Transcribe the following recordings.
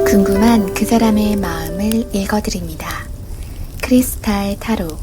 궁금한 그 사람의 마음을 읽어드립니다. 크리스탈 타로.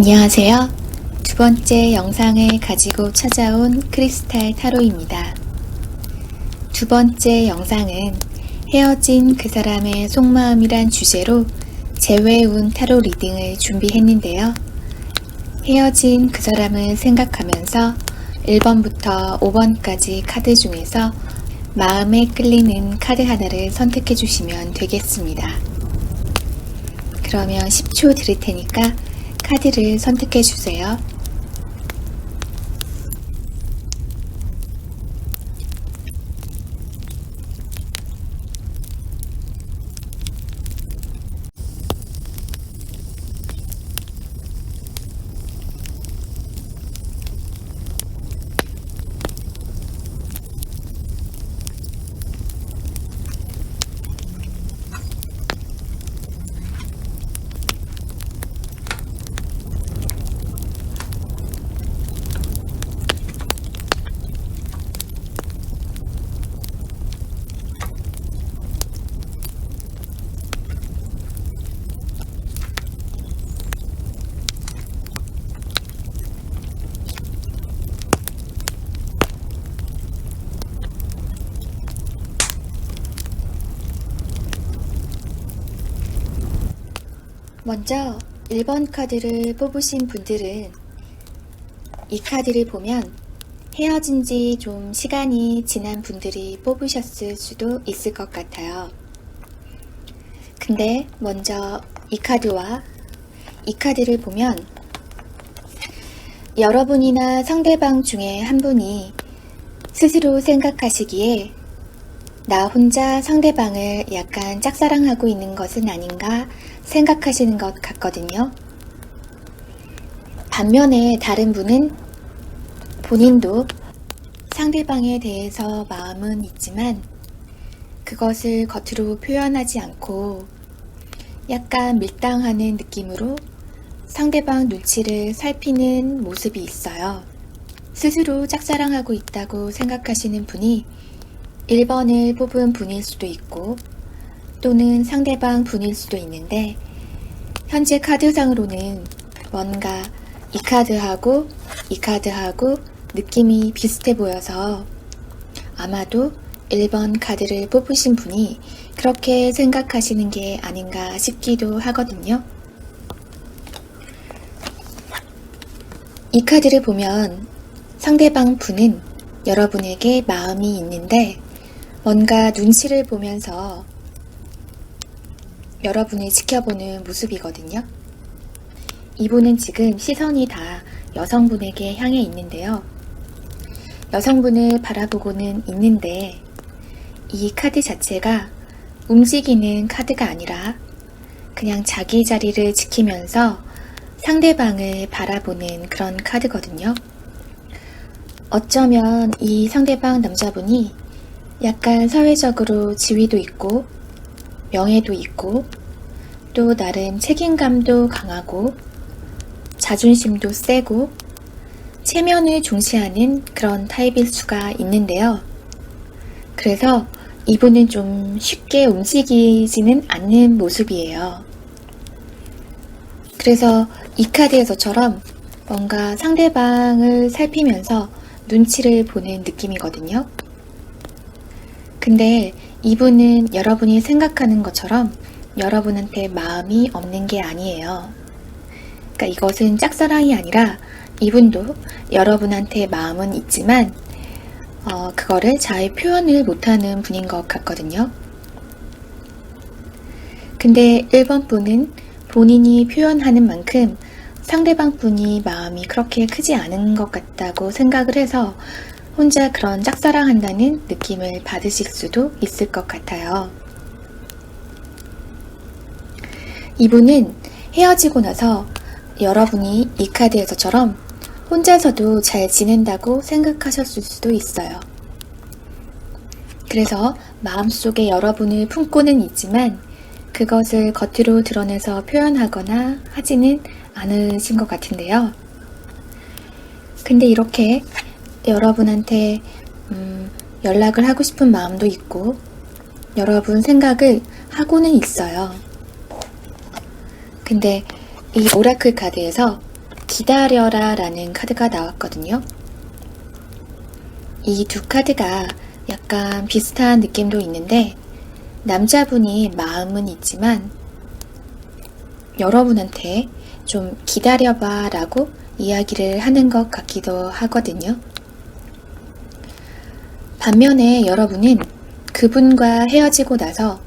안녕하세요. 두 번째 영상을 가지고 찾아온 크리스탈 타로입니다. 두 번째 영상은 헤어진 그 사람의 속마음이란 주제로 재회운 타로 리딩을 준비했는데요. 헤어진 그 사람을 생각하면서 1번부터 5번까지 카드 중에서 마음에 끌리는 카드 하나를 선택해 주시면 되겠습니다. 그러면 10초 드릴 테니까 카드를 선택해 주세요. 먼저 1번 카드를 뽑으신 분들은 이 카드를 보면 헤어진 지 좀 시간이 지난 분들이 뽑으셨을 수도 있을 것 같아요. 근데 먼저 이 카드와 이 카드를 보면 여러분이나 상대방 중에 한 분이 스스로 생각하시기에 나 혼자 상대방을 약간 짝사랑하고 있는 것은 아닌가 생각하시는 것 같거든요. 반면에 다른 분은 본인도 상대방에 대해서 마음은 있지만 그것을 겉으로 표현하지 않고 약간 밀당하는 느낌으로 상대방 눈치를 살피는 모습이 있어요. 스스로 짝사랑하고 있다고 생각하시는 분이 1번을 뽑은 분일 수도 있고 또는 상대방 분일 수도 있는데 현재 카드상으로는 뭔가 이 카드하고 이 카드하고 느낌이 비슷해 보여서 아마도 1번 카드를 뽑으신 분이 그렇게 생각하시는 게 아닌가 싶기도 하거든요. 이 카드를 보면 상대방 분은 여러분에게 마음이 있는데 뭔가 눈치를 보면서 여러분을 지켜보는 모습이거든요. 이분은 지금 시선이 다 여성분에게 향해 있는데요. 여성분을 바라보고는 있는데 이 카드 자체가 움직이는 카드가 아니라 그냥 자기 자리를 지키면서 상대방을 바라보는 그런 카드거든요. 어쩌면 이 상대방 남자분이 약간 사회적으로 지위도 있고 명예도 있고 또 나름 책임감도 강하고 자존심도 세고 체면을 중시하는 그런 타입일 수가 있는데요. 그래서 이분은 좀 쉽게 움직이지는 않는 모습이에요. 그래서 이 카드에서처럼 뭔가 상대방을 살피면서 눈치를 보는 느낌이거든요. 근데 이분은 여러분이 생각하는 것처럼 여러분한테 마음이 없는 게 아니에요. 그러니까 이것은 짝사랑이 아니라 이분도 여러분한테 마음은 있지만 그거를 잘 표현을 못하는 분인 것 같거든요. 근데 1번 분은 본인이 표현하는 만큼 상대방 분이 마음이 그렇게 크지 않은 것 같다고 생각을 해서 혼자 그런 짝사랑한다는 느낌을 받으실 수도 있을 것 같아요. 이분은 헤어지고 나서 여러분이 이 카드에서처럼 혼자서도 잘 지낸다고 생각하셨을 수도 있어요. 그래서 마음속에 여러분을 품고는 있지만 그것을 겉으로 드러내서 표현하거나 하지는 않으신 것 같은데요. 근데 이렇게 여러분한테 연락을 하고 싶은 마음도 있고 여러분 생각을 하고는 있어요. 근데 이 오라클 카드에서 기다려라 라는 카드가 나왔거든요. 이 두 카드가 약간 비슷한 느낌도 있는데 남자분이 마음은 있지만 여러분한테 좀 기다려봐 라고 이야기를 하는 것 같기도 하거든요. 반면에 여러분은 그분과 헤어지고 나서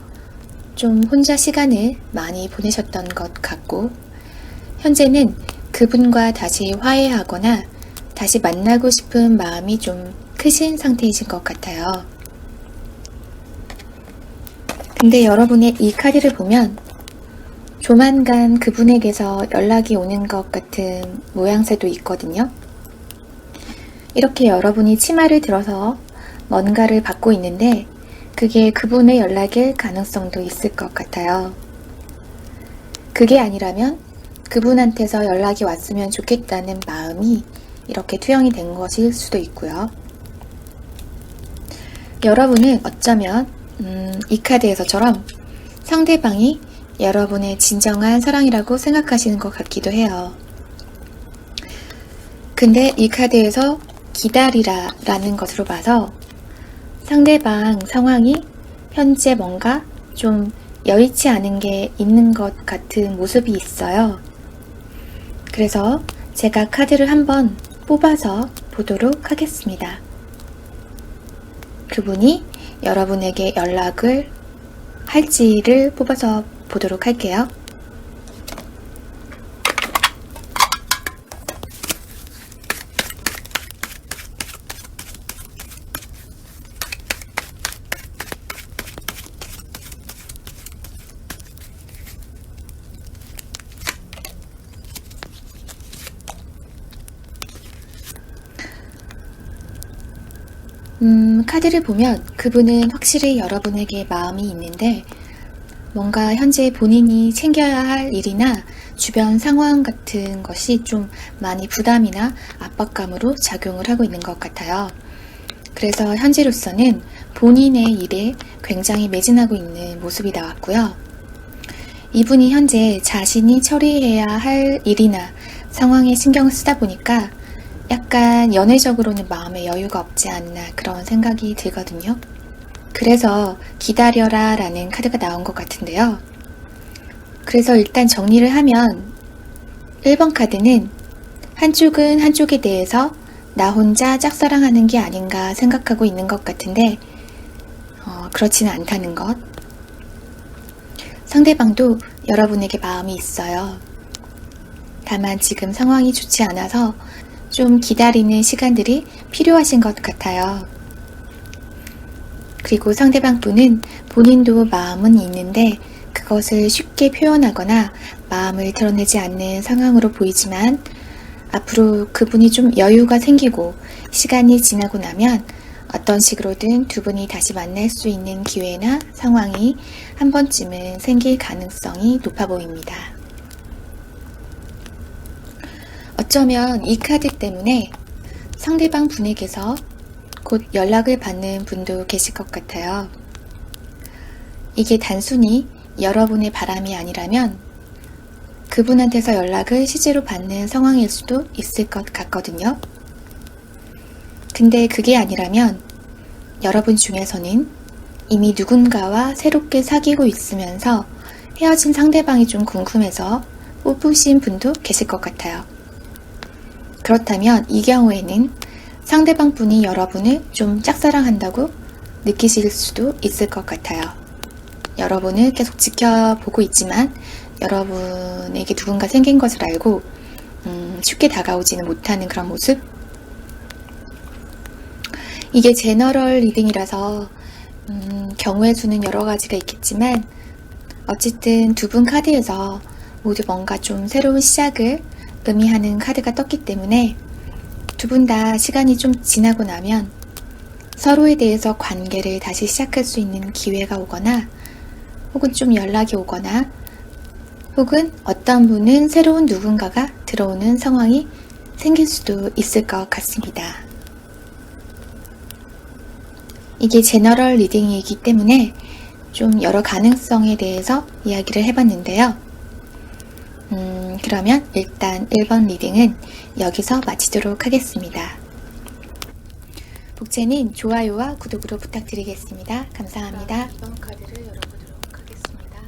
좀 혼자 시간을 많이 보내셨던 것 같고 현재는 그분과 다시 화해하거나 다시 만나고 싶은 마음이 좀 크신 상태이신 것 같아요. 근데 여러분의 이 카드를 보면 조만간 그분에게서 연락이 오는 것 같은 모양새도 있거든요. 이렇게 여러분이 치마를 들어서 뭔가를 받고 있는데 그게 그분의 연락일 가능성도 있을 것 같아요. 그게 아니라면 그분한테서 연락이 왔으면 좋겠다는 마음이 이렇게 투영이 된 것일 수도 있고요. 여러분은 어쩌면 이 카드에서처럼 상대방이 여러분의 진정한 사랑이라고 생각하시는 것 같기도 해요. 근데 이 카드에서 기다리라 라는 것으로 봐서 상대방 상황이 현재 뭔가 좀 여의치 않은 게 있는 것 같은 모습이 있어요. 그래서 제가 카드를 한번 뽑아서 보도록 하겠습니다. 그분이 여러분에게 연락을 할지를 뽑아서 보도록 할게요. 카드를 보면 그분은 확실히 여러분에게 마음이 있는데 뭔가 현재 본인이 챙겨야 할 일이나 주변 상황 같은 것이 좀 많이 부담이나 압박감으로 작용을 하고 있는 것 같아요. 그래서 현재로서는 본인의 일에 굉장히 매진하고 있는 모습이 나왔고요. 이분이 현재 자신이 처리해야 할 일이나 상황에 신경을 쓰다 보니까 약간 연애적으로는 마음에 여유가 없지 않나 그런 생각이 들거든요. 그래서 기다려라 라는 카드가 나온 것 같은데요. 그래서 일단 정리를 하면 1번 카드는 한쪽은 한쪽에 대해서 나 혼자 짝사랑하는 게 아닌가 생각하고 있는 것 같은데 그렇지는 않다는 것. 상대방도 여러분에게 마음이 있어요. 다만 지금 상황이 좋지 않아서 좀 기다리는 시간들이 필요하신 것 같아요. 그리고 상대방 분은 본인도 마음은 있는데 그것을 쉽게 표현하거나 마음을 드러내지 않는 상황으로 보이지만 앞으로 그분이 좀 여유가 생기고 시간이 지나고 나면 어떤 식으로든 두 분이 다시 만날 수 있는 기회나 상황이 한 번쯤은 생길 가능성이 높아 보입니다. 어쩌면 이 카드 때문에 상대방 분에게서 곧 연락을 받는 분도 계실 것 같아요. 이게 단순히 여러분의 바람이 아니라면 그분한테서 연락을 실제로 받는 상황일 수도 있을 것 같거든요. 근데 그게 아니라면 여러분 중에서는 이미 누군가와 새롭게 사귀고 있으면서 헤어진 상대방이 좀 궁금해서 뽑으신 분도 계실 것 같아요. 그렇다면 이 경우에는 상대방 분이 여러분을 좀 짝사랑한다고 느끼실 수도 있을 것 같아요. 여러분을 계속 지켜보고 있지만 여러분에게 누군가 생긴 것을 알고 쉽게 다가오지는 못하는 그런 모습? 이게 제너럴 리딩이라서 경우의 수는 여러 가지가 있겠지만 어쨌든 두 분 카드에서 모두 뭔가 좀 새로운 시작을 의미하는 카드가 떴기 때문에 두 분 다 시간이 좀 지나고 나면 서로에 대해서 관계를 다시 시작할 수 있는 기회가 오거나 혹은 좀 연락이 오거나 혹은 어떤 분은 새로운 누군가가 들어오는 상황이 생길 수도 있을 것 같습니다. 이게 제너럴 리딩이기 때문에 좀 여러 가능성에 대해서 이야기를 해봤는데요. 그러면 일단 1번 리딩은 여기서 마치도록 하겠습니다. 복채는 좋아요와 구독으로 부탁드리겠습니다. 감사합니다. 2번 카드를 열어보도록 하겠습니다.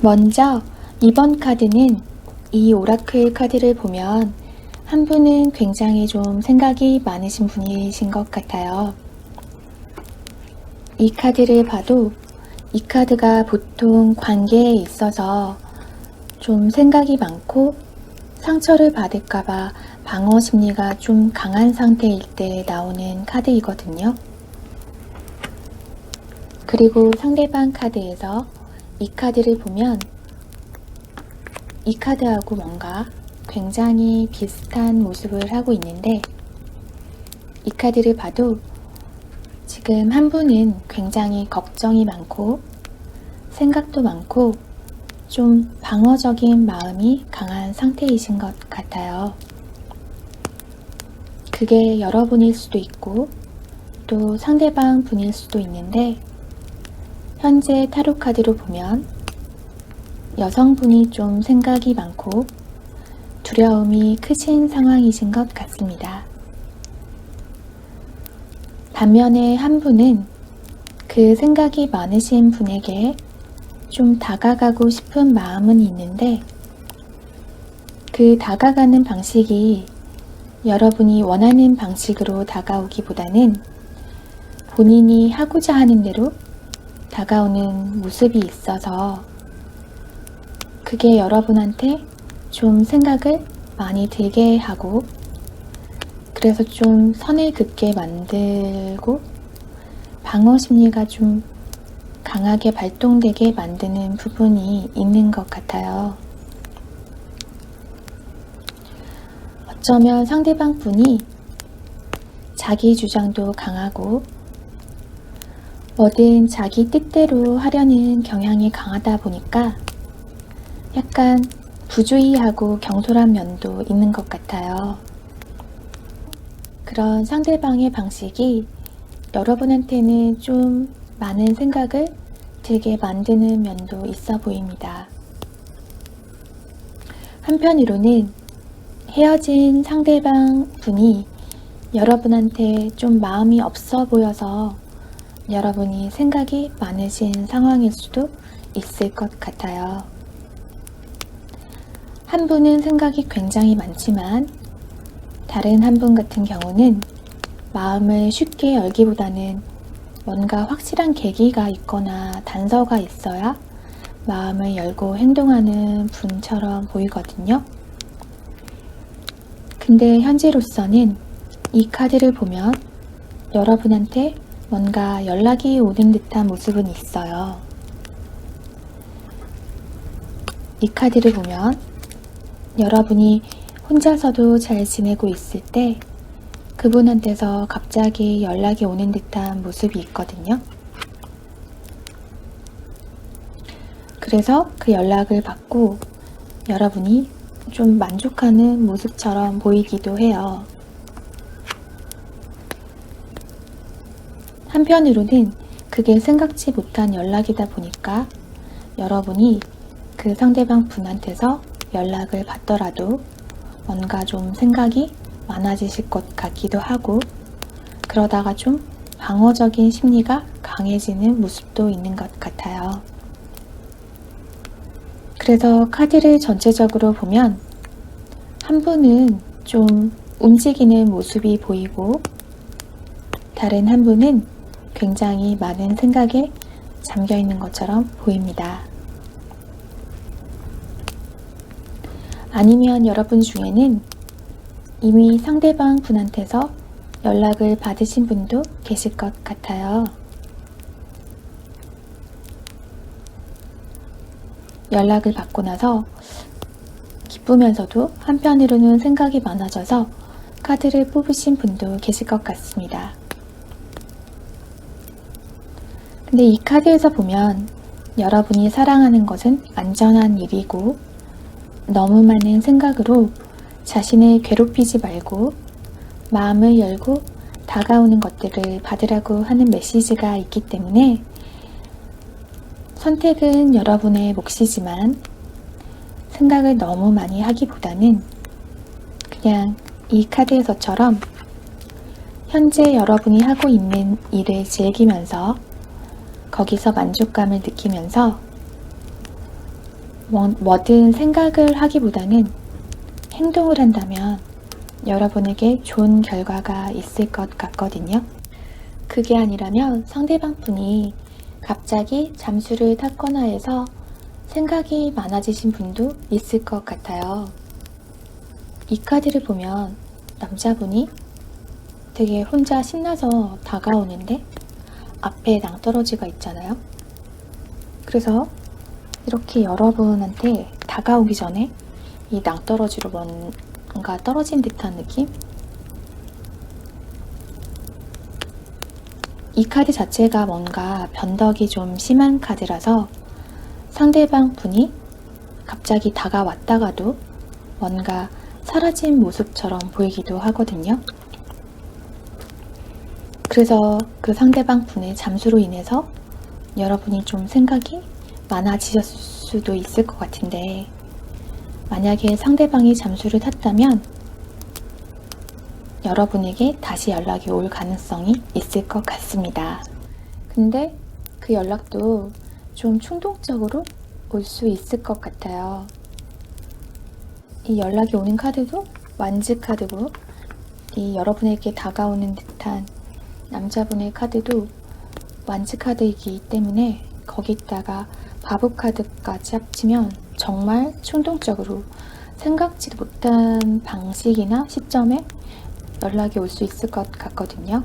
먼저 2번 카드는 이 오라클 카드를 보면 한 분은 굉장히 좀 생각이 많으신 분이신 것 같아요. 이 카드를 봐도 이 카드가 보통 관계에 있어서 좀 생각이 많고 상처를 받을까봐 방어 심리가 좀 강한 상태일 때 나오는 카드이거든요. 그리고 상대방 카드에서 이 카드를 보면 이 카드하고 뭔가 굉장히 비슷한 모습을 하고 있는데 이 카드를 봐도 지금 한 분은 굉장히 걱정이 많고 생각도 많고 좀 방어적인 마음이 강한 상태이신 것 같아요. 그게 여러분일 수도 있고 또 상대방 분일 수도 있는데 현재 타로 카드로 보면 여성분이 좀 생각이 많고 두려움이 크신 상황이신 것 같습니다. 반면에 한 분은 그 생각이 많으신 분에게 좀 다가가고 싶은 마음은 있는데 그 다가가는 방식이 여러분이 원하는 방식으로 다가오기보다는 본인이 하고자 하는 대로 다가오는 모습이 있어서 그게 여러분한테 좀 생각을 많이 들게 하고 그래서 좀 선을 긋게 만들고 방어 심리가 좀 강하게 발동되게 만드는 부분이 있는 것 같아요. 어쩌면 상대방 분이 자기 주장도 강하고 뭐든 자기 뜻대로 하려는 경향이 강하다 보니까 약간 부주의하고 경솔한 면도 있는 것 같아요. 그런 상대방의 방식이 여러분한테는 좀 많은 생각을 들게 만드는 면도 있어 보입니다. 한편으로는 헤어진 상대방 분이 여러분한테 좀 마음이 없어 보여서 여러분이 생각이 많으신 상황일 수도 있을 것 같아요. 한 분은 생각이 굉장히 많지만 다른 한 분 같은 경우는 마음을 쉽게 열기보다는 뭔가 확실한 계기가 있거나 단서가 있어야 마음을 열고 행동하는 분처럼 보이거든요. 근데 현재로서는 이 카드를 보면 여러분한테 뭔가 연락이 오는 듯한 모습은 있어요. 이 카드를 보면 여러분이 혼자서도 잘 지내고 있을 때 그분한테서 갑자기 연락이 오는 듯한 모습이 있거든요. 그래서 그 연락을 받고 여러분이 좀 만족하는 모습처럼 보이기도 해요. 한편으로는 그게 생각지 못한 연락이다 보니까 여러분이 그 상대방 분한테서 연락을 받더라도 뭔가 좀 생각이 많아지실 것 같기도 하고 그러다가 좀 방어적인 심리가 강해지는 모습도 있는 것 같아요. 그래서 카드를 전체적으로 보면 한 분은 좀 움직이는 모습이 보이고 다른 한 분은 굉장히 많은 생각에 잠겨 있는 것처럼 보입니다. 아니면 여러분 중에는 이미 상대방 분한테서 연락을 받으신 분도 계실 것 같아요. 연락을 받고 나서 기쁘면서도 한편으로는 생각이 많아져서 카드를 뽑으신 분도 계실 것 같습니다. 근데 이 카드에서 보면 여러분이 사랑하는 것은 안전한 일이고 너무 많은 생각으로 자신을 괴롭히지 말고 마음을 열고 다가오는 것들을 받으라고 하는 메시지가 있기 때문에 선택은 여러분의 몫이지만 생각을 너무 많이 하기보다는 그냥 이 카드에서처럼 현재 여러분이 하고 있는 일을 즐기면서 거기서 만족감을 느끼면서 뭐든 생각을 하기보다는 행동을 한다면 여러분에게 좋은 결과가 있을 것 같거든요. 그게 아니라면 상대방 분이 갑자기 잠수를 탔거나 해서 생각이 많아지신 분도 있을 것 같아요. 이 카드를 보면 남자분이 되게 혼자 신나서 다가오는데 앞에 낭떠러지가 있잖아요. 그래서 이렇게 여러분한테 다가오기 전에 이 낭떠러지로 뭔가 떨어진 듯한 느낌? 이 카드 자체가 뭔가 변덕이 좀 심한 카드라서 상대방 분이 갑자기 다가왔다가도 뭔가 사라진 모습처럼 보이기도 하거든요. 그래서 그 상대방 분의 잠수로 인해서 여러분이 좀 생각이 많아지셨을 수도 있을 것 같은데 만약에 상대방이 잠수를 탔다면 여러분에게 다시 연락이 올 가능성이 있을 것 같습니다. 근데 그 연락도 좀 충동적으로 올 수 있을 것 같아요. 이 연락이 오는 카드도 완즈 카드고 이 여러분에게 다가오는 듯한 남자분의 카드도 완즈 카드이기 때문에 거기다가 바보 카드까지 합치면 정말 충동적으로 생각지도 못한 방식이나 시점에 연락이 올 수 있을 것 같거든요.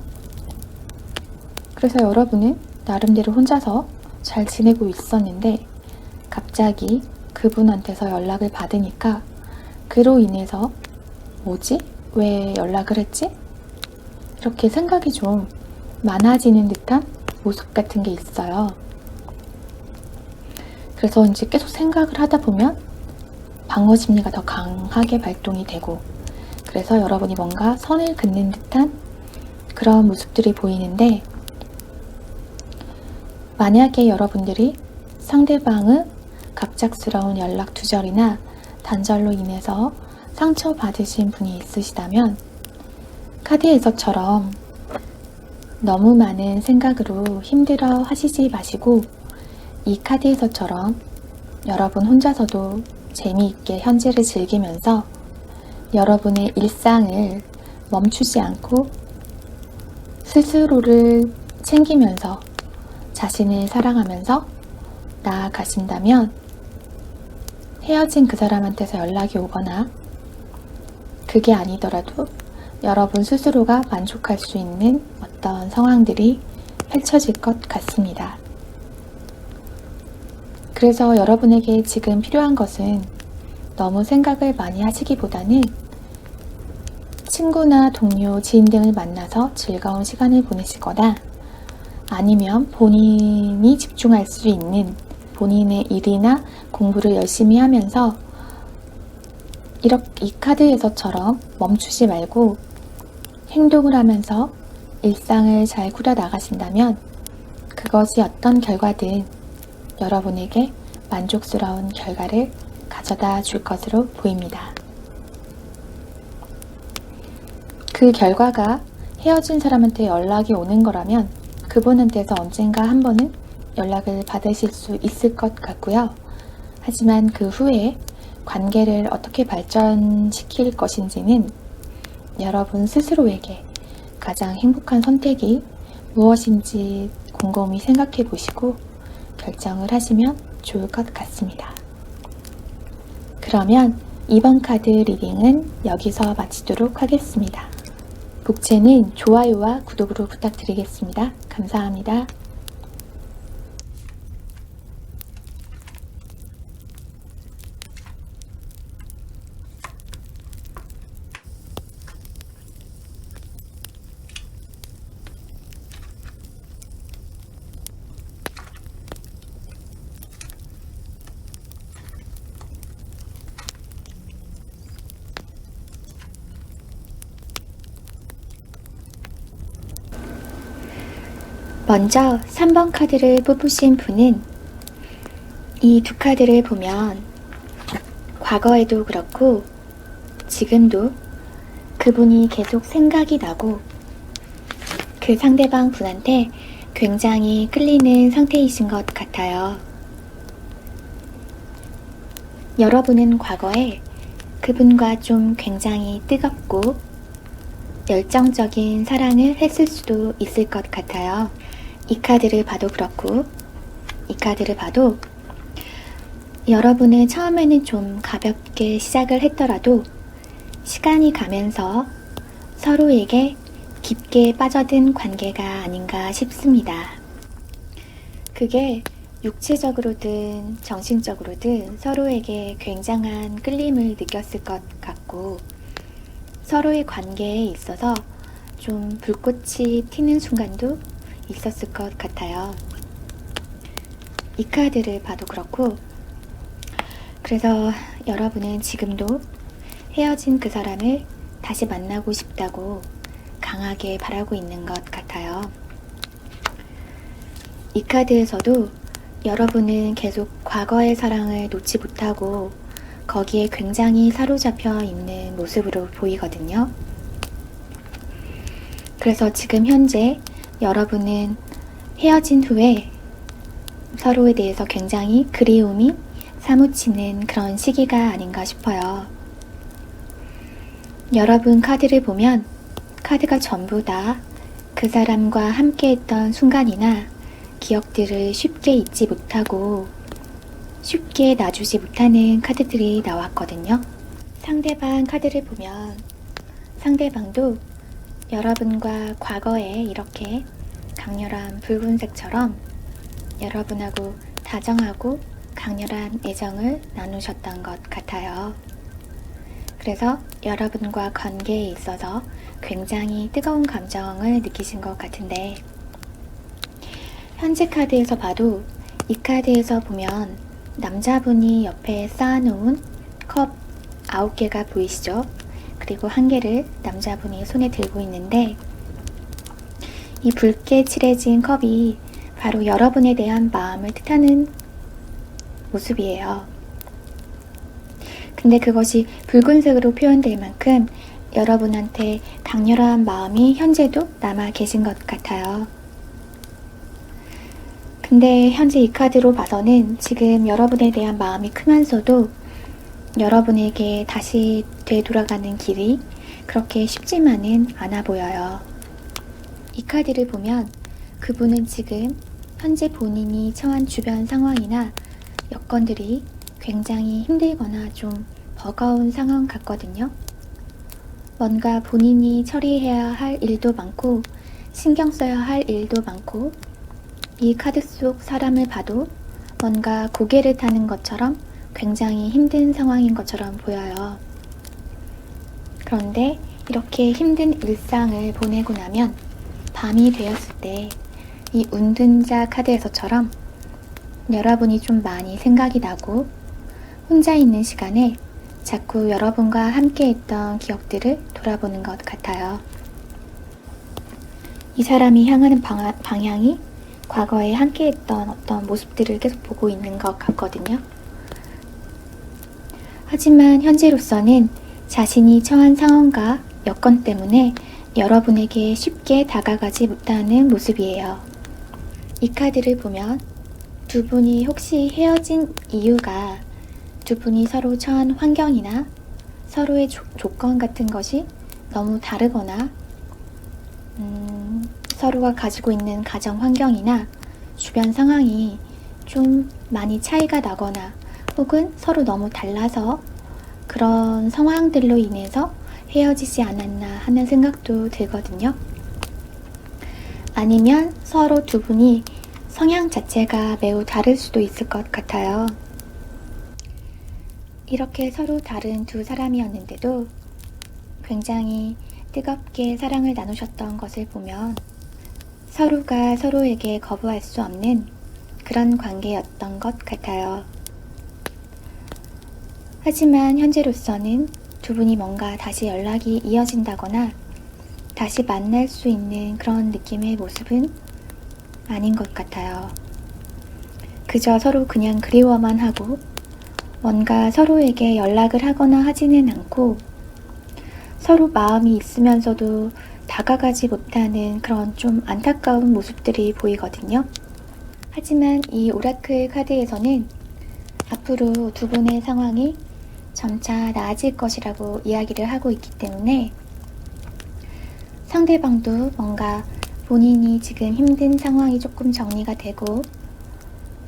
그래서 여러분은 나름대로 혼자서 잘 지내고 있었는데 갑자기 그분한테서 연락을 받으니까 그로 인해서 뭐지? 왜 연락을 했지? 이렇게 생각이 좀 많아지는 듯한 모습 같은 게 있어요. 그래서 이제 계속 생각을 하다 보면 방어 심리가 더 강하게 발동이 되고, 그래서 여러분이 뭔가 선을 긋는 듯한 그런 모습들이 보이는데, 만약에 여러분들이 상대방의 갑작스러운 연락 두절이나 단절로 인해서 상처받으신 분이 있으시다면, 카드에서처럼 너무 많은 생각으로 힘들어 하시지 마시고, 이 카드에서처럼 여러분 혼자서도 재미있게 현재를 즐기면서 여러분의 일상을 멈추지 않고 스스로를 챙기면서 자신을 사랑하면서 나아가신다면, 헤어진 그 사람한테서 연락이 오거나 그게 아니더라도 여러분 스스로가 만족할 수 있는 어떤 상황들이 펼쳐질 것 같습니다. 그래서 여러분에게 지금 필요한 것은 너무 생각을 많이 하시기보다는 친구나 동료, 지인 등을 만나서 즐거운 시간을 보내시거나, 아니면 본인이 집중할 수 있는 본인의 일이나 공부를 열심히 하면서 이 카드에서처럼 멈추지 말고 행동을 하면서 일상을 잘 꾸려나가신다면, 그것이 어떤 결과든 여러분에게 만족스러운 결과를 가져다 줄 것으로 보입니다. 그 결과가 헤어진 사람한테 연락이 오는 거라면 그분한테서 언젠가 한 번은 연락을 받으실 수 있을 것 같고요. 하지만 그 후에 관계를 어떻게 발전시킬 것인지는 여러분 스스로에게 가장 행복한 선택이 무엇인지 곰곰이 생각해 보시고 결정을 하시면 좋을 것 같습니다. 그러면 이번 카드 리딩은 여기서 마치도록 하겠습니다. 복채는 좋아요와 구독으로 부탁드리겠습니다. 감사합니다. 먼저 3번 카드를 뽑으신 분은 이 두 카드를 보면 과거에도 그렇고 지금도 그분이 계속 생각이 나고 그 상대방 분한테 굉장히 끌리는 상태이신 것 같아요. 여러분은 과거에 그분과 좀 굉장히 뜨겁고 열정적인 사랑을 했을 수도 있을 것 같아요. 이 카드를 봐도 그렇고 이 카드를 봐도 여러분은 처음에는 좀 가볍게 시작을 했더라도 시간이 가면서 서로에게 깊게 빠져든 관계가 아닌가 싶습니다. 그게 육체적으로든 정신적으로든 서로에게 굉장한 끌림을 느꼈을 것 같고 서로의 관계에 있어서 좀 불꽃이 튀는 순간도 있었을 것 같아요. 이 카드를 봐도 그렇고 그래서 여러분은 지금도 헤어진 그 사람을 다시 만나고 싶다고 강하게 바라고 있는 것 같아요. 이 카드에서도 여러분은 계속 과거의 사랑을 놓지 못하고 거기에 굉장히 사로잡혀 있는 모습으로 보이거든요. 그래서 지금 현재 여러분은 헤어진 후에 서로에 대해서 굉장히 그리움이 사무치는 그런 시기가 아닌가 싶어요. 여러분 카드를 보면 카드가 전부 다 그 사람과 함께 했던 순간이나 기억들을 쉽게 잊지 못하고 쉽게 놔주지 못하는 카드들이 나왔거든요. 상대방 카드를 보면 상대방도 여러분과 과거에 이렇게 강렬한 붉은색처럼 여러분하고 다정하고 강렬한 애정을 나누셨던 것 같아요. 그래서 여러분과 관계에 있어서 굉장히 뜨거운 감정을 느끼신 것 같은데, 현재 카드에서 봐도 이 카드에서 보면 남자분이 옆에 쌓아놓은 컵 9개가 보이시죠? 그리고 한 개를 남자분이 손에 들고 있는데, 이 붉게 칠해진 컵이 바로 여러분에 대한 마음을 뜻하는 모습이에요. 근데 그것이 붉은색으로 표현될 만큼 여러분한테 강렬한 마음이 현재도 남아 계신 것 같아요. 근데 현재 이 카드로 봐서는 지금 여러분에 대한 마음이 크면서도 여러분에게 다시 되돌아가는 길이 그렇게 쉽지만은 않아 보여요. 이 카드를 보면 그분은 지금 현재 본인이 처한 주변 상황이나 여건들이 굉장히 힘들거나 좀 버거운 상황 같거든요. 뭔가 본인이 처리해야 할 일도 많고 신경 써야 할 일도 많고, 이 카드 속 사람을 봐도 뭔가 고개를 타는 것처럼 굉장히 힘든 상황인 것처럼 보여요. 그런데 이렇게 힘든 일상을 보내고 나면 밤이 되었을 때 이 운둔자 카드에서처럼 여러분이 좀 많이 생각이 나고 혼자 있는 시간에 자꾸 여러분과 함께 했던 기억들을 돌아보는 것 같아요. 이 사람이 향하는 방향이 과거에 함께 했던 어떤 모습들을 계속 보고 있는 것 같거든요. 하지만 현재로서는 자신이 처한 상황과 여건 때문에 여러분에게 쉽게 다가가지 못하는 모습이에요. 이 카드를 보면 두 분이 혹시 헤어진 이유가 두 분이 서로 처한 환경이나 서로의 조건 같은 것이 너무 다르거나 서로가 가지고 있는 가정 환경이나 주변 상황이 좀 많이 차이가 나거나 혹은 서로 너무 달라서 그런 상황들로 인해서 헤어지지 않았나 하는 생각도 들거든요. 아니면 서로 두 분이 성향 자체가 매우 다를 수도 있을 것 같아요. 이렇게 서로 다른 두 사람이었는데도 굉장히 뜨겁게 사랑을 나누셨던 것을 보면 서로가 서로에게 거부할 수 없는 그런 관계였던 것 같아요. 하지만 현재로서는 두 분이 뭔가 다시 연락이 이어진다거나 다시 만날 수 있는 그런 느낌의 모습은 아닌 것 같아요. 그저 서로 그냥 그리워만 하고 뭔가 서로에게 연락을 하거나 하지는 않고 서로 마음이 있으면서도 다가가지 못하는 그런 좀 안타까운 모습들이 보이거든요. 하지만 이 오라클 카드에서는 앞으로 두 분의 상황이 점차 나아질 것이라고 이야기를 하고 있기 때문에 상대방도 뭔가 본인이 지금 힘든 상황이 조금 정리가 되고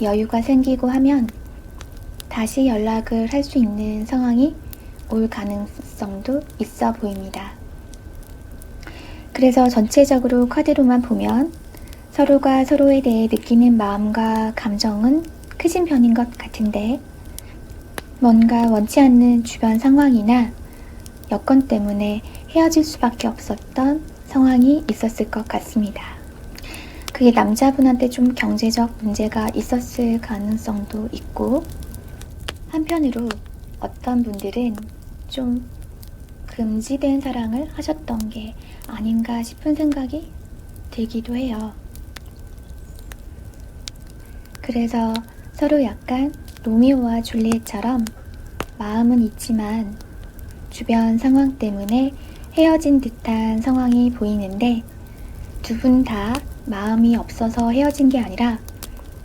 여유가 생기고 하면 다시 연락을 할 수 있는 상황이 올 가능성도 있어 보입니다. 그래서 전체적으로 카드로만 보면 서로가 서로에 대해 느끼는 마음과 감정은 크신 편인 것 같은데 뭔가 원치 않는 주변 상황이나 여건 때문에 헤어질 수밖에 없었던 상황이 있었을 것 같습니다. 그게 남자분한테 좀 경제적 문제가 있었을 가능성도 있고, 한편으로 어떤 분들은 좀 금지된 사랑을 하셨던 게 아닌가 싶은 생각이 들기도 해요. 그래서 서로 약간 로미오와 줄리엣처럼 마음은 있지만 주변 상황 때문에 헤어진 듯한 상황이 보이는데 두 분 다 마음이 없어서 헤어진 게 아니라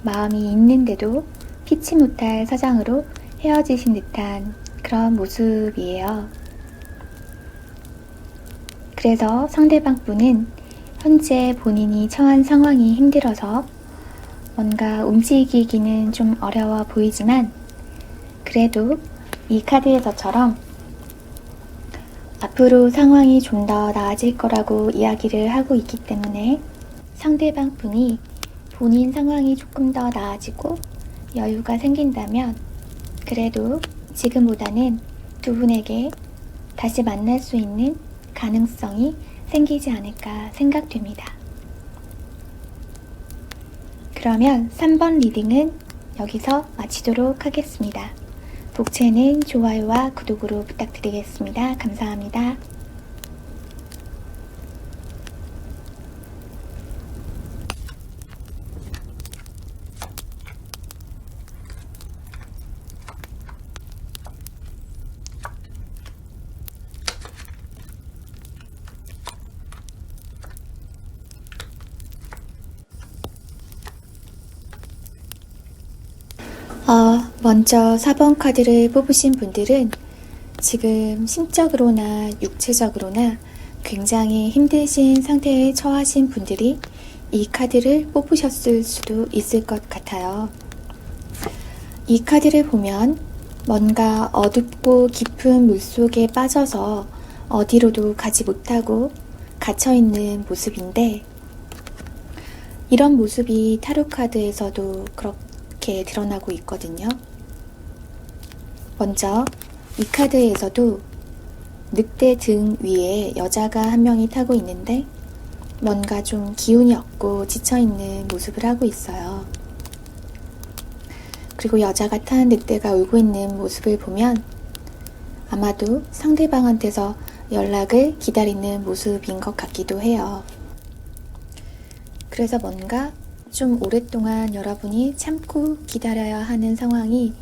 마음이 있는데도 피치 못할 사정으로 헤어지신 듯한 그런 모습이에요. 그래서 상대방 분은 현재 본인이 처한 상황이 힘들어서 뭔가 움직이기는 좀 어려워 보이지만 그래도 이 카드에서처럼 앞으로 상황이 좀 더 나아질 거라고 이야기를 하고 있기 때문에 상대방 분이 본인 상황이 조금 더 나아지고 여유가 생긴다면 그래도 지금보다는 두 분에게 다시 만날 수 있는 가능성이 생기지 않을까 생각됩니다. 그러면 3번 리딩은 여기서 마치도록 하겠습니다. 복채는 좋아요와 구독으로 부탁드리겠습니다. 감사합니다. 먼저 4번 카드를 뽑으신 분들은 지금 심적으로나 육체적으로나 굉장히 힘드신 상태에 처하신 분들이 이 카드를 뽑으셨을 수도 있을 것 같아요. 이 카드를 보면 뭔가 어둡고 깊은 물속에 빠져서 어디로도 가지 못하고 갇혀있는 모습인데, 이런 모습이 타로 카드에서도 그렇게 드러나고 있거든요. 먼저 이 카드에서도 늑대 등 위에 여자가 한 명이 타고 있는데 뭔가 좀 기운이 없고 지쳐있는 모습을 하고 있어요. 그리고 여자가 탄 늑대가 울고 있는 모습을 보면 아마도 상대방한테서 연락을 기다리는 모습인 것 같기도 해요. 그래서 뭔가 좀 오랫동안 여러분이 참고 기다려야 하는 상황이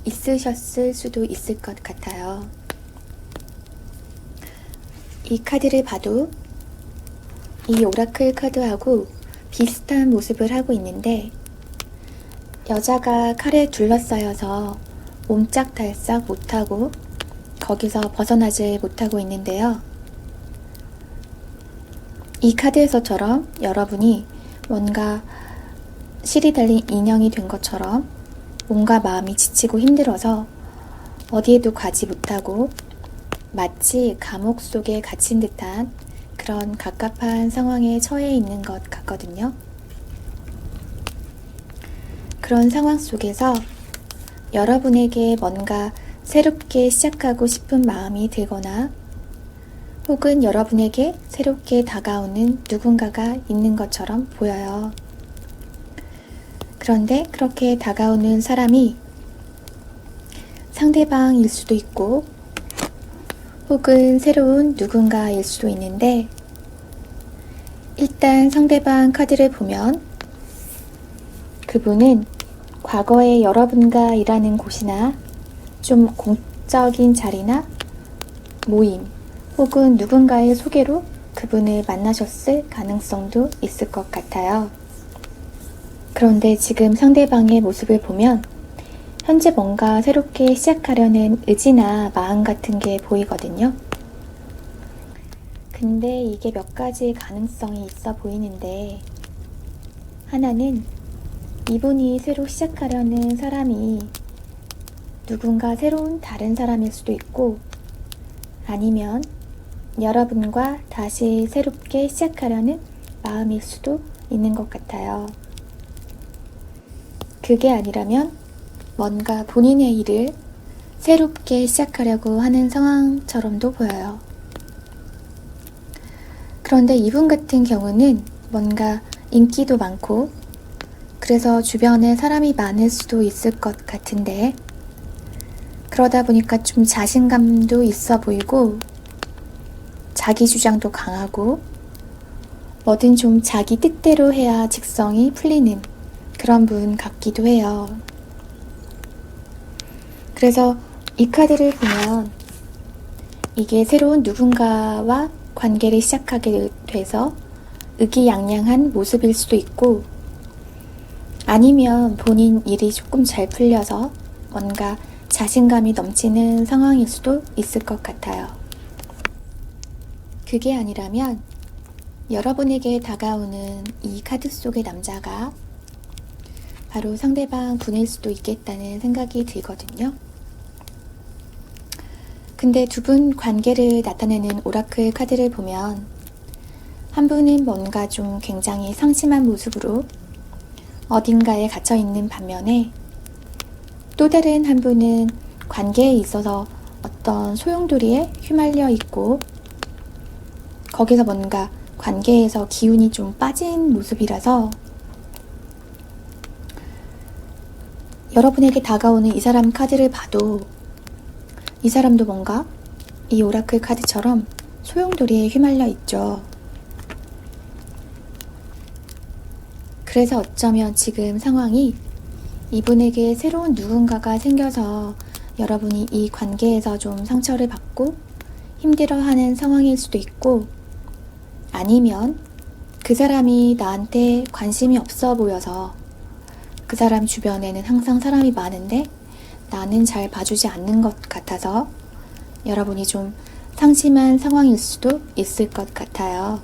있으셨을 수도 있을 것 같아요. 이 카드를 봐도 이 오라클 카드하고 비슷한 모습을 하고 있는데, 여자가 칼에 둘러싸여서 옴짝달싹 못하고 거기서 벗어나지 못하고 있는데요. 이 카드에서처럼 여러분이 뭔가 실이 달린 인형이 된 것처럼 몸과 마음이 지치고 힘들어서 어디에도 가지 못하고 마치 감옥 속에 갇힌 듯한 그런 갑갑한 상황에 처해 있는 것 같거든요. 그런 상황 속에서 여러분에게 뭔가 새롭게 시작하고 싶은 마음이 들거나 혹은 여러분에게 새롭게 다가오는 누군가가 있는 것처럼 보여요. 그런데 그렇게 다가오는 사람이 상대방일 수도 있고 혹은 새로운 누군가일 수도 있는데, 일단 상대방 카드를 보면 그분은 과거에 여러분과 일하는 곳이나 좀 공적인 자리나 모임 혹은 누군가의 소개로 그분을 만나셨을 가능성도 있을 것 같아요. 그런데 지금 상대방의 모습을 보면 현재 뭔가 새롭게 시작하려는 의지나 마음 같은 게 보이거든요. 근데 이게 몇 가지 가능성이 있어 보이는데, 하나는 이분이 새로 시작하려는 사람이 누군가 새로운 다른 사람일 수도 있고, 아니면 여러분과 다시 새롭게 시작하려는 마음일 수도 있는 것 같아요. 그게 아니라면 뭔가 본인의 일을 새롭게 시작하려고 하는 상황처럼도 보여요. 그런데 이분 같은 경우는 뭔가 인기도 많고 그래서 주변에 사람이 많을 수도 있을 것 같은데, 그러다 보니까 좀 자신감도 있어 보이고 자기 주장도 강하고 뭐든 좀 자기 뜻대로 해야 직성이 풀리는 그런 분 같기도 해요. 그래서 이 카드를 보면 이게 새로운 누군가와 관계를 시작하게 돼서 의기양양한 모습일 수도 있고, 아니면 본인 일이 조금 잘 풀려서 뭔가 자신감이 넘치는 상황일 수도 있을 것 같아요. 그게 아니라면 여러분에게 다가오는 이 카드 속의 남자가 바로 상대방 분일 수도 있겠다는 생각이 들거든요. 근데 두 분 관계를 나타내는 오라클 카드를 보면 한 분은 뭔가 좀 굉장히 상심한 모습으로 어딘가에 갇혀 있는 반면에, 또 다른 한 분은 관계에 있어서 어떤 소용돌이에 휘말려 있고 거기서 뭔가 관계에서 기운이 좀 빠진 모습이라서 여러분에게 다가오는 이 사람 카드를 봐도 이 사람도 뭔가 이 오라클 카드처럼 소용돌이에 휘말려 있죠. 그래서 어쩌면 지금 상황이 이분에게 새로운 누군가가 생겨서 여러분이 이 관계에서 좀 상처를 받고 힘들어하는 상황일 수도 있고, 아니면 그 사람이 나한테 관심이 없어 보여서 그 사람 주변에는 항상 사람이 많은데 나는 잘 봐주지 않는 것 같아서 여러분이 좀 상심한 상황일 수도 있을 것 같아요.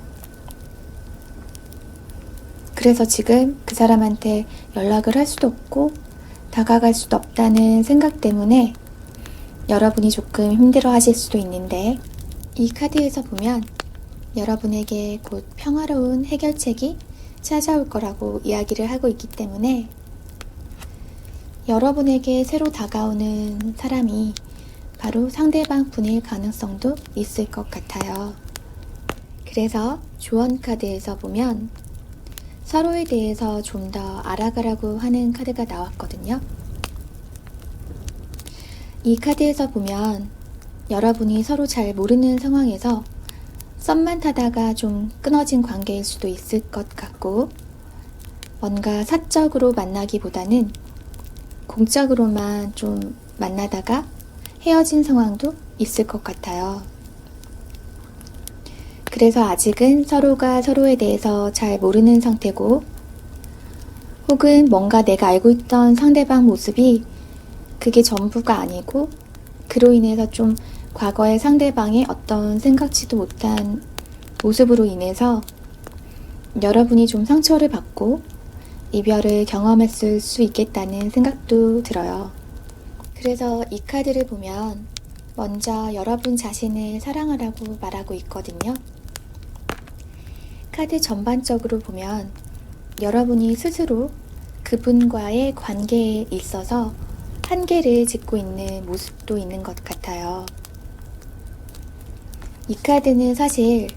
그래서 지금 그 사람한테 연락을 할 수도 없고 다가갈 수도 없다는 생각 때문에 여러분이 조금 힘들어 하실 수도 있는데, 이 카드에서 보면 여러분에게 곧 평화로운 해결책이 찾아올 거라고 이야기를 하고 있기 때문에 여러분에게 새로 다가오는 사람이 바로 상대방 분일 가능성도 있을 것 같아요. 그래서 조언 카드에서 보면 서로에 대해서 좀 더 알아가라고 하는 카드가 나왔거든요. 이 카드에서 보면 여러분이 서로 잘 모르는 상황에서 썸만 타다가 좀 끊어진 관계일 수도 있을 것 같고, 뭔가 사적으로 만나기보다는 공적으로만 좀 만나다가 헤어진 상황도 있을 것 같아요. 그래서 아직은 서로가 서로에 대해서 잘 모르는 상태고, 혹은 뭔가 내가 알고 있던 상대방 모습이 그게 전부가 아니고 그로 인해서 좀 과거의 상대방의 어떤 생각지도 못한 모습으로 인해서 여러분이 좀 상처를 받고 이별을 경험했을 수 있겠다는 생각도 들어요. 그래서 이 카드를 보면 먼저 여러분 자신을 사랑하라고 말하고 있거든요. 카드 전반적으로 보면 여러분이 스스로 그분과의 관계에 있어서 한계를 짓고 있는 모습도 있는 것 같아요. 이 카드는 사실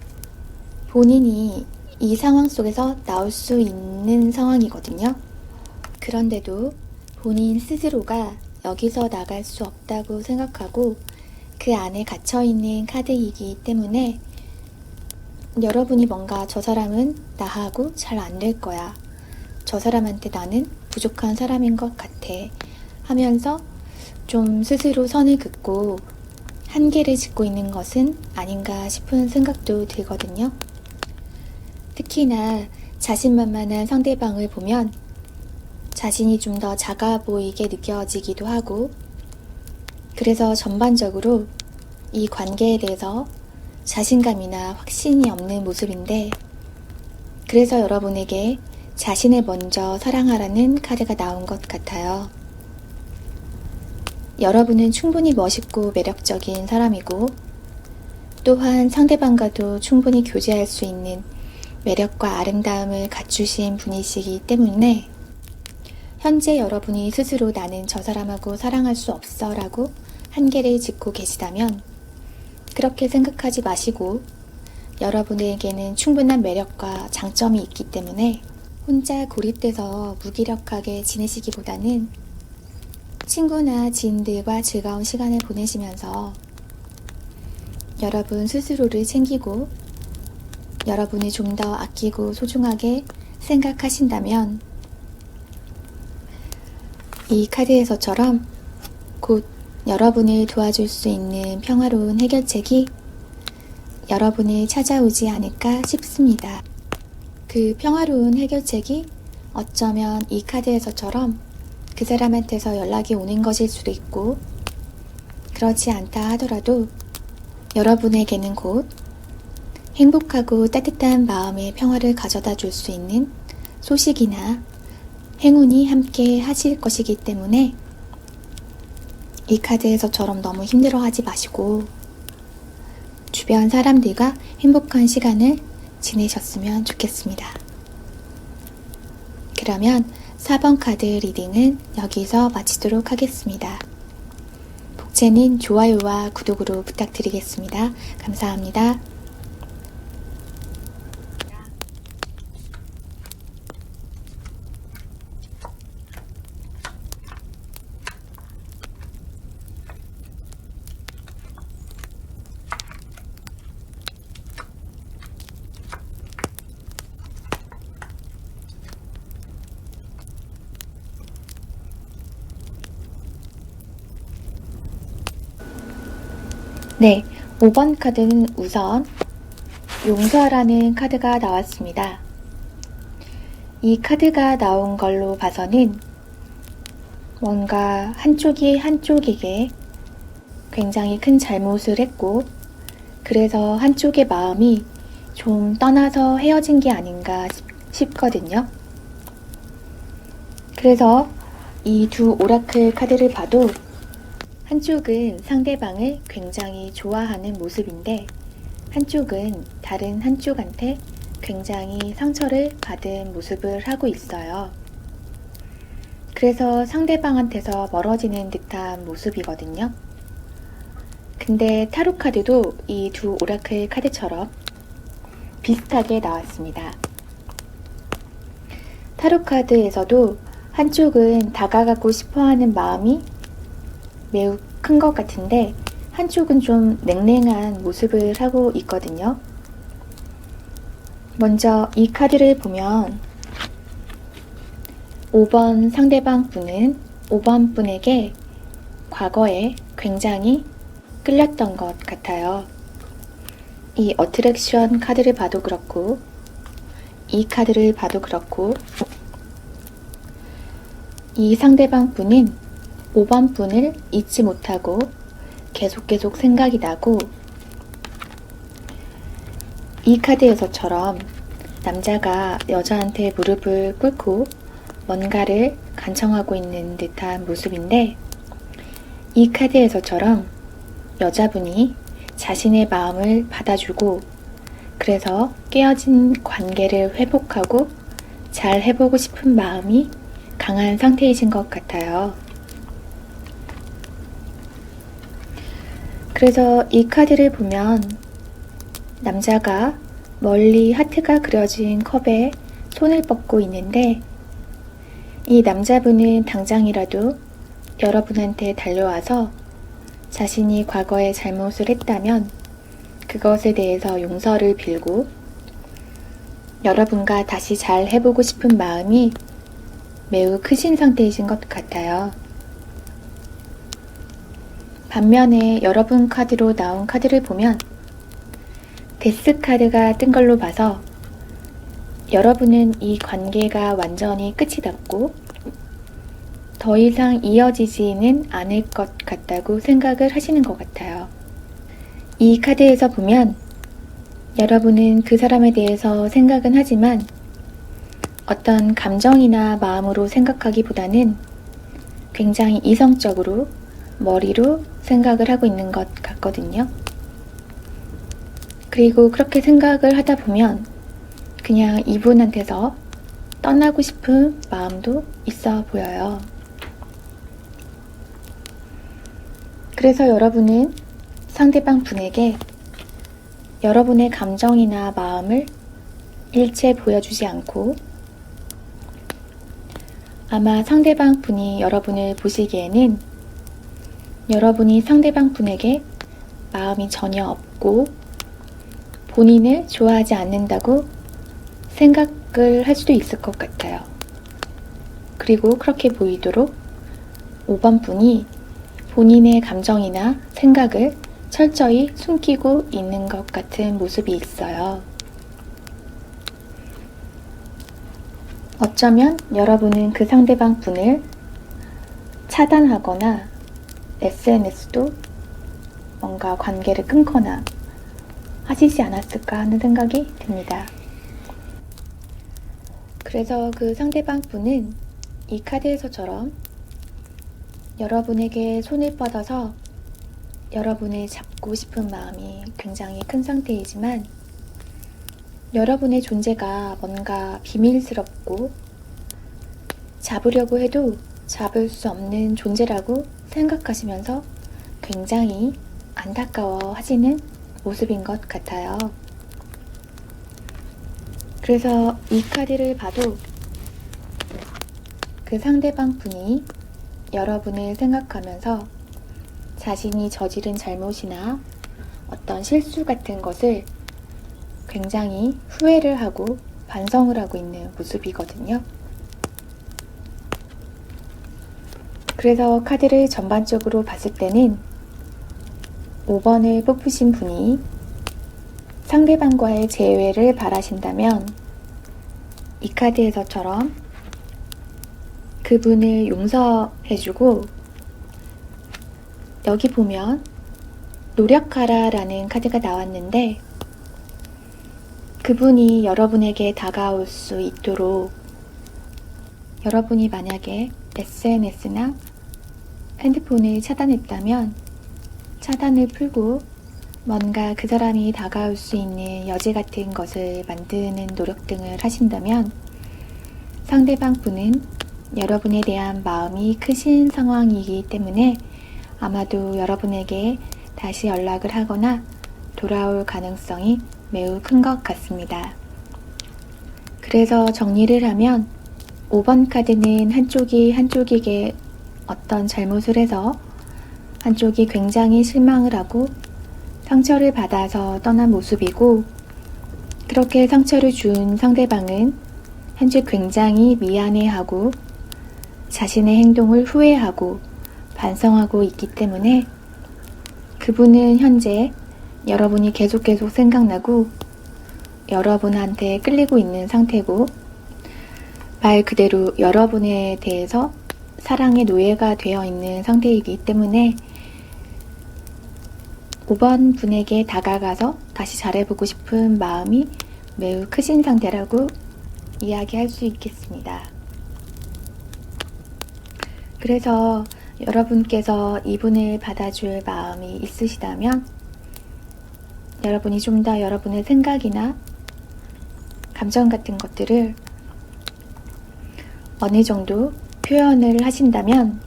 본인이 이 상황 속에서 나올 수 있는 상황이거든요. 그런데도 본인 스스로가 여기서 나갈 수 없다고 생각하고 그 안에 갇혀있는 카드이기 때문에 여러분이 뭔가 저 사람은 나하고 잘 안 될 거야, 저 사람한테 나는 부족한 사람인 것 같아 하면서 좀 스스로 선을 긋고 한계를 짓고 있는 것은 아닌가 싶은 생각도 들거든요. 특히나 자신만만한 상대방을 보면 자신이 좀 더 작아 보이게 느껴지기도 하고, 그래서 전반적으로 이 관계에 대해서 자신감이나 확신이 없는 모습인데, 그래서 여러분에게 자신을 먼저 사랑하라는 카드가 나온 것 같아요. 여러분은 충분히 멋있고 매력적인 사람이고, 또한 상대방과도 충분히 교제할 수 있는 매력과 아름다움을 갖추신 분이시기 때문에 현재 여러분이 스스로 나는 저 사람하고 사랑할 수 없어 라고 한계를 짓고 계시다면 그렇게 생각하지 마시고, 여러분에게는 충분한 매력과 장점이 있기 때문에 혼자 고립돼서 무기력하게 지내시기보다는 친구나 지인들과 즐거운 시간을 보내시면서 여러분 스스로를 챙기고 여러분을 좀 더 아끼고 소중하게 생각하신다면 이 카드에서처럼 곧 여러분을 도와줄 수 있는 평화로운 해결책이 여러분을 찾아오지 않을까 싶습니다. 그 평화로운 해결책이 어쩌면 이 카드에서처럼 그 사람한테서 연락이 오는 것일 수도 있고, 그렇지 않다 하더라도 여러분에게는 곧 행복하고 따뜻한 마음의 평화를 가져다 줄 수 있는 소식이나 행운이 함께 하실 것이기 때문에 이 카드에서처럼 너무 힘들어하지 마시고 주변 사람들과 행복한 시간을 지내셨으면 좋겠습니다. 그러면 4번 카드 리딩은 여기서 마치도록 하겠습니다. 둘째는 좋아요와 구독으로 부탁드리겠습니다. 감사합니다. 네, 5번 카드는 우선 용서라는 카드가 나왔습니다. 이 카드가 나온 걸로 봐서는 뭔가 한쪽이 한쪽에게 굉장히 큰 잘못을 했고, 그래서 한쪽의 마음이 좀 떠나서 헤어진 게 아닌가 싶거든요. 그래서 이 두 오라클 카드를 봐도 한쪽은 상대방을 굉장히 좋아하는 모습인데, 한쪽은 다른 한쪽한테 굉장히 상처를 받은 모습을 하고 있어요. 그래서 상대방한테서 멀어지는 듯한 모습이거든요. 근데 타로 카드도 이 두 오라클 카드처럼 비슷하게 나왔습니다. 타로 카드에서도 한쪽은 다가가고 싶어하는 마음이 매우 큰 것 같은데, 한쪽은 좀 냉랭한 모습을 하고 있거든요. 먼저 이 카드를 보면 5번 상대방 분은 5번 분에게 과거에 굉장히 끌렸던 것 같아요. 이 어트랙션 카드를 봐도 그렇고, 이 카드를 봐도 그렇고, 이 상대방 분은 5번 분을 잊지 못하고 계속 생각이 나고, 이 카드에서처럼 남자가 여자한테 무릎을 꿇고 뭔가를 간청하고 있는 듯한 모습인데, 이 카드에서처럼 여자분이 자신의 마음을 받아주고, 그래서 깨어진 관계를 회복하고 잘 해보고 싶은 마음이 강한 상태이신 것 같아요. 그래서 이 카드를 보면 남자가 멀리 하트가 그려진 컵에 손을 뻗고 있는데, 이 남자분은 당장이라도 여러분한테 달려와서 자신이 과거에 잘못을 했다면 그것에 대해서 용서를 빌고 여러분과 다시 잘 해보고 싶은 마음이 매우 크신 상태이신 것 같아요. 반면에 여러분 카드로 나온 카드를 보면 데스 카드가 뜬 걸로 봐서 여러분은 이 관계가 완전히 끝이 났고 더 이상 이어지지는 않을 것 같다고 생각을 하시는 것 같아요. 이 카드에서 보면 여러분은 그 사람에 대해서 생각은 하지만 어떤 감정이나 마음으로 생각하기보다는 굉장히 이성적으로 머리로 생각을 하고 있는 것 같거든요. 그리고 그렇게 생각을 하다 보면 그냥 이분한테서 떠나고 싶은 마음도 있어 보여요. 그래서 여러분은 상대방 분에게 여러분의 감정이나 마음을 일체 보여주지 않고, 아마 상대방 분이 여러분을 보시기에는 여러분이 상대방 분에게 마음이 전혀 없고 본인을 좋아하지 않는다고 생각을 할 수도 있을 것 같아요. 그리고 그렇게 보이도록 5번 분이 본인의 감정이나 생각을 철저히 숨기고 있는 것 같은 모습이 있어요. 어쩌면 여러분은 그 상대방 분을 차단하거나 SNS도 뭔가 관계를 끊거나 하시지 않았을까 하는 생각이 듭니다. 그래서 그 상대방 분은 이 카드에서처럼 여러분에게 손을 뻗어서 여러분을 잡고 싶은 마음이 굉장히 큰 상태이지만, 여러분의 존재가 뭔가 비밀스럽고 잡으려고 해도 잡을 수 없는 존재라고 생각하시면서 굉장히 안타까워 하시는 모습인 것 같아요. 그래서 이 카드를 봐도 그 상대방 분이 여러분을 생각하면서 자신이 저지른 잘못이나 어떤 실수 같은 것을 굉장히 후회를 하고 반성을 하고 있는 모습이거든요. 그래서 카드를 전반적으로 봤을 때는 5번을 뽑으신 분이 상대방과의 재회를 바라신다면 이 카드에서처럼 그분을 용서해주고, 여기 보면 노력하라 라는 카드가 나왔는데, 그분이 여러분에게 다가올 수 있도록 여러분이 만약에 SNS나 핸드폰을 차단했다면 차단을 풀고 뭔가 그 사람이 다가올 수 있는 여지 같은 것을 만드는 노력 등을 하신다면 상대방 분은 여러분에 대한 마음이 크신 상황이기 때문에 아마도 여러분에게 다시 연락을 하거나 돌아올 가능성이 매우 큰 것 같습니다. 그래서 정리를 하면 5번 카드는 한쪽이 한쪽에게 어떤 잘못을 해서 한쪽이 굉장히 실망을 하고 상처를 받아서 떠난 모습이고, 그렇게 상처를 준 상대방은 현재 굉장히 미안해하고 자신의 행동을 후회하고 반성하고 있기 때문에 그분은 현재 여러분이 계속 생각나고 여러분한테 끌리고 있는 상태고, 말 그대로 여러분에 대해서 사랑의 노예가 되어 있는 상태이기 때문에 5번 분에게 다가가서 다시 잘해보고 싶은 마음이 매우 크신 상태라고 이야기할 수 있겠습니다. 그래서 여러분께서 이분을 받아줄 마음이 있으시다면 여러분이 좀 더 여러분의 생각이나 감정 같은 것들을 어느 정도 표현을 하신다면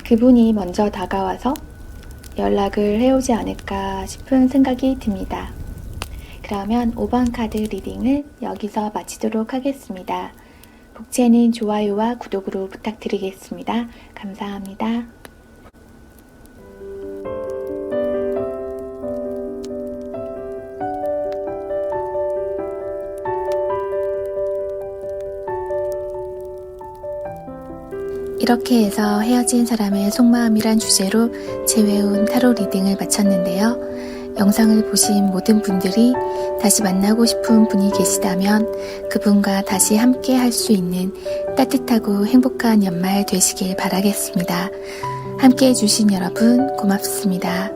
그분이 먼저 다가와서 연락을 해오지 않을까 싶은 생각이 듭니다. 그러면 5번 카드 리딩을 여기서 마치도록 하겠습니다. 복채는 좋아요와 구독으로 부탁드리겠습니다. 감사합니다. 이렇게 해서 헤어진 사람의 속마음이란 주제로 재회운 타로 리딩을 마쳤는데요. 영상을 보신 모든 분들이 다시 만나고 싶은 분이 계시다면 그분과 다시 함께 할 수 있는 따뜻하고 행복한 연말 되시길 바라겠습니다. 함께 해주신 여러분 고맙습니다.